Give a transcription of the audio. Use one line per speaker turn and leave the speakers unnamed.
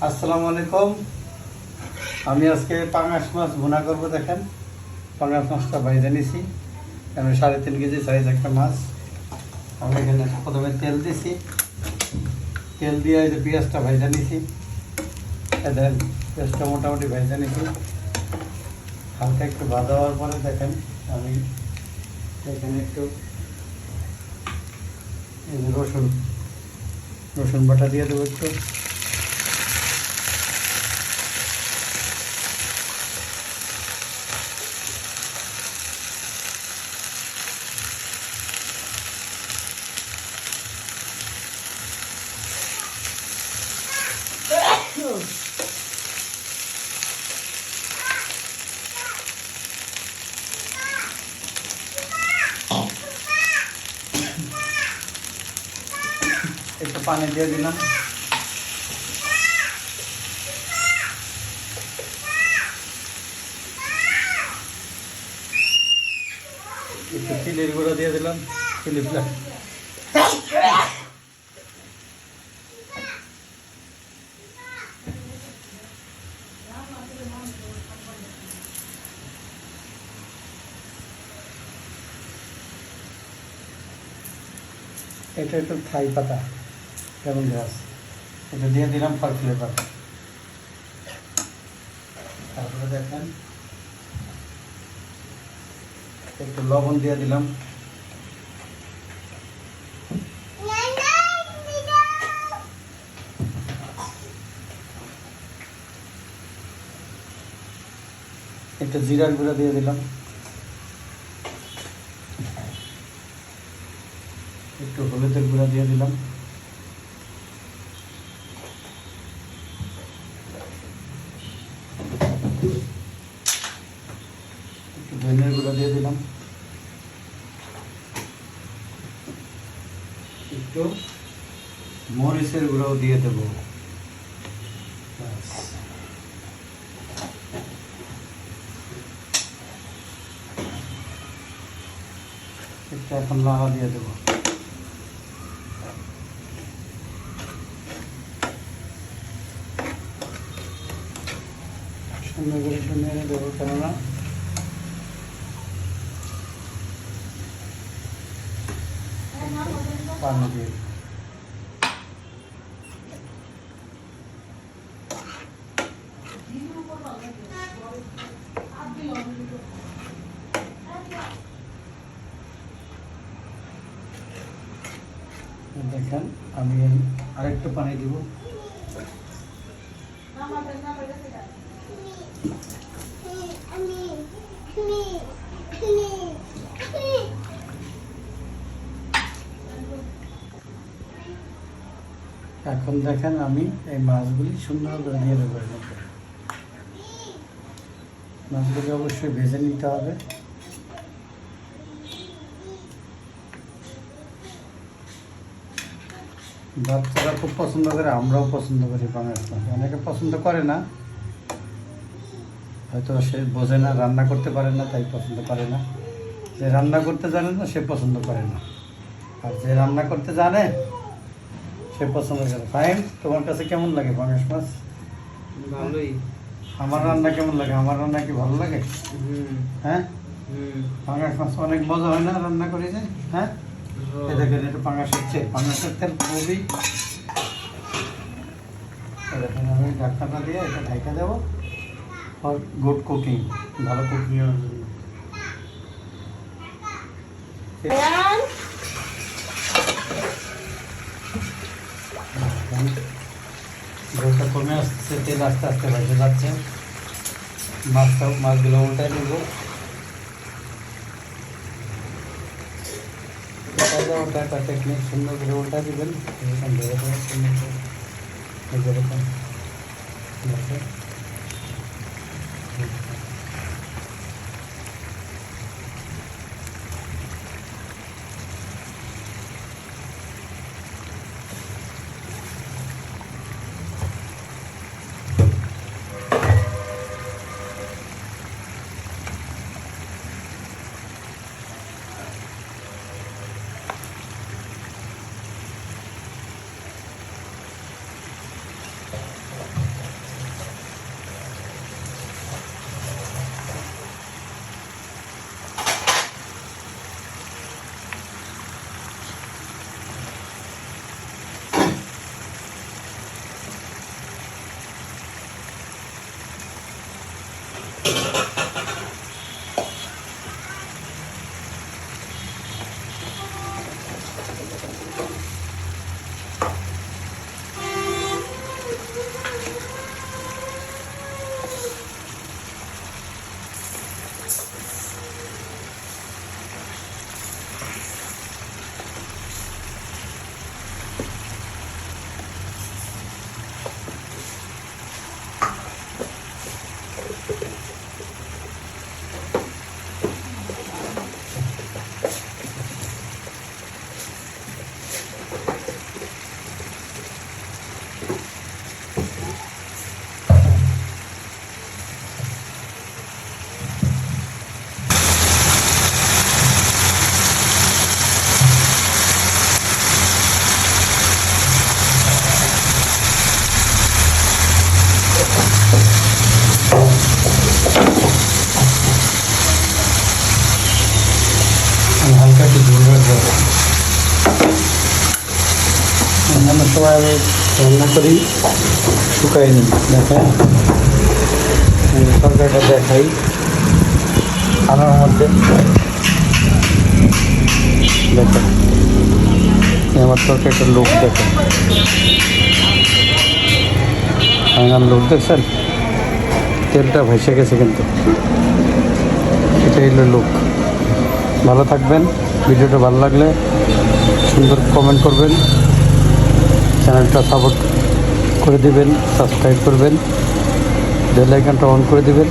আসসালামু আলাইকুম। আমি আজকে পাঙাশ মাছ ভুনা করবো। দেখেন, পাঙাশ মাছটা ভাইজা নিছি। আমি 3.5 কেজি সাইজ একটা মাছ। আমি এখানে প্রথমে তেল দিছি, তেল দিয়ে এই যে পেঁয়াজটা ভাইজা নিছি। দেখেন, পেঁয়াজটা মোটামুটি ভাইজা নিছি। হালকা একটু ভাজা হওয়ার পরে দেখেন আমি এখানে একটু রসুন বাটা দিয়ে দেবো একটু। একটু পানি দিয়ে দিলাম। একটু চিলির গুঁড়ো দিয়ে দিলাম, চিলি ফ্লেক্স। এটা একটু থাই পাতা, লেমন গ্রাস, এটা দিয়ে দিলাম ফর ফ্লেভার। তারপরে দেখেন একটু লবণ দিয়ে দিলাম। একটু জিরার গুঁড়া দিয়ে দিলাম, একটু হলুদের গুঁড়া দিয়ে দিলাম, একটু ধনিয়ার গুঁড়া দিয়ে দিলাম, একটু মরিচের গুঁড়াও দিয়ে দেবো। একটু এখন লাহা দিয়ে দেবো। সুন্দর করে একটু নেড়ে দেবো, কেননা পানি দিয়ে দেখেন আমি আরেকটু পানি দিব। এখন দেখেন আমি এই মাছগুলি সুন্দর করে দিয়ে দেবো। মাছগুলি অবশ্যই ভেজে নিতে হবে। বাচ্চারা খুব পছন্দ করে, আমরাও পছন্দ করি পাঙাশ মাছ। অনেকে পছন্দ করে না, হয়তো সে বোঝে না, রান্না করতে পারে না, তাই পছন্দ করে না। যে রান্না করতে জানে না সে পছন্দ করে না, আর যে রান্না করতে জানে সে পছন্দ করে। ফাইন, তোমার কাছে কেমন লাগে পাঙাশ মাছ?
ভালোই।
আমার রান্না কেমন লাগে? আমার রান্না কি ভালো লাগে? হ্যাঁ, পাঙাশ মাছ অনেক মজা হয় না রান্না করে যে? হ্যাঁ, এই দেখেন এটা পাঙাশের তেল, পাঙাশের তেল খুবই। দেখেন আমি ঢাকনাটা দিয়ে এটা ঢাকা দেবো ফর গুড কুকিং, ভালো কুকিংয়ের জন্য। ঝোলটা কমে আসছে, তেল আস্তে আস্তে ভেসে যাচ্ছে। মাছগুলো উল্টাই নেবো। ওটা একটা টেকনিক, সুন্দর করে উল্টা দিবেন। এরকম ধরে দেবেন, সুন্দর করে যেরকম সময় আমি রান্না করি শুকাই নিই। দেখেন তরকারিটা দেখাই আনার মধ্যে। দেখেন আমার তরকারিটার লোক দেখেন, আমার লোক দেখছেন, তেলটা ভেসে গেছে কিন্তু এটাই হলো লোক। ভালো থাকবেন, ভিডিওটা ভালো লাগলে সুন্দর কমেন্ট করবেন, চ্যানেলটা সাপোর্ট করে দিবেন, সাবস্ক্রাইব করবেন, বেল আইকনটা অন করে দিবেন।